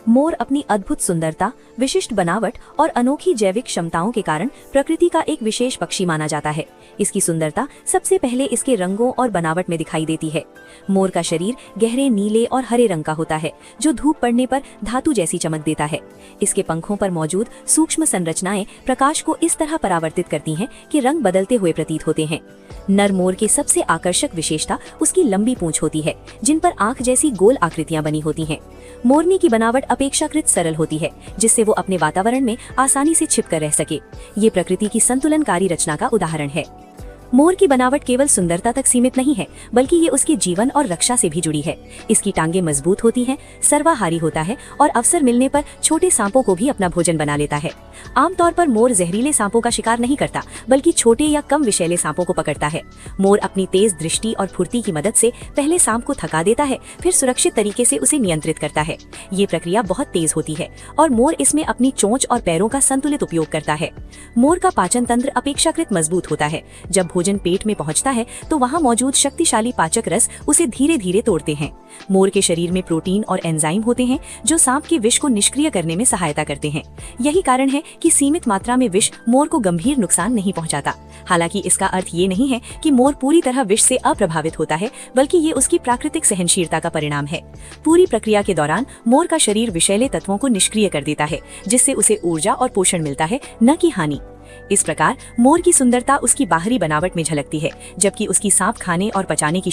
मोर अपनी अद्भुत सुंदरता, विशिष्ट बनावट और अनोखी जैविक क्षमताओं के कारण प्रकृति का एक विशेष पक्षी माना जाता है। इसकी सुंदरता सबसे पहले इसके रंगों और बनावट में दिखाई देती है। मोर का शरीर गहरे नीले और हरे रंग का होता है, जो धूप पड़ने पर धातु जैसी चमक देता है। इसके पंखों पर मौजूद सूक्ष्म संरचनाएं प्रकाश को इस तरह परावर्तित करती हैं कि रंग बदलते हुए प्रतीत होते हैं। नर मोर की सबसे आकर्षक विशेषता उसकी लंबी पूंछ होती है, जिन पर आंख जैसी गोल आकृतियां बनी होती हैं। मोरनी की बनावट अपेक्षाकृत सरल होती है, जिससे वो अपने वातावरण में आसानी से छिपकर रह सके। ये प्रकृति की संतुलनकारी रचना का उदाहरण है। मोर की बनावट केवल सुंदरता तक सीमित नहीं है, बल्कि ये उसके जीवन और रक्षा से भी जुड़ी है। इसकी टांगें मजबूत होती हैं, सर्वाहारी होता है और अवसर मिलने पर छोटे सांपों को भी अपना भोजन बना लेता है। आमतौर पर मोर जहरीले सांपों का शिकार नहीं करता, बल्कि छोटे या कम विषैले सांपों को पकड़ता है। मोर अपनी तेज दृष्टि और फुर्ती की मदद से पहले सांप को थका देता है, फिर सुरक्षित तरीके से उसे नियंत्रित करता है। ये प्रक्रिया बहुत तेज होती है और मोर इसमें अपनी चोंच और पैरों का संतुलित उपयोग करता है। मोर का पाचन तंत्र अपेक्षाकृत मजबूत होता है। जब भोजन पेट में पहुंचता है तो वहां मौजूद शक्तिशाली पाचक रस उसे धीरे धीरे तोड़ते हैं। मोर के शरीर में प्रोटीन और एंजाइम होते हैं, जो सांप के विष को निष्क्रिय करने में सहायता करते हैं। यही कारण है कि सीमित मात्रा में विष मोर को गंभीर नुकसान नहीं पहुंचाता। हालांकि इसका अर्थ ये नहीं है कि मोर पूरी तरह विष से अप्रभावित होता है, बल्कि ये उसकी प्राकृतिक सहनशीलता का परिणाम है। पूरी प्रक्रिया के दौरान मोर का शरीर विषैले तत्वों को निष्क्रिय कर देता है, जिससे उसे ऊर्जा और पोषण मिलता है, न कि हानि। इस प्रकार मोर की सुंदरता उसकी बाहरी बनावट में झलकती है, जबकि उसकी सांप खाने और पचाने की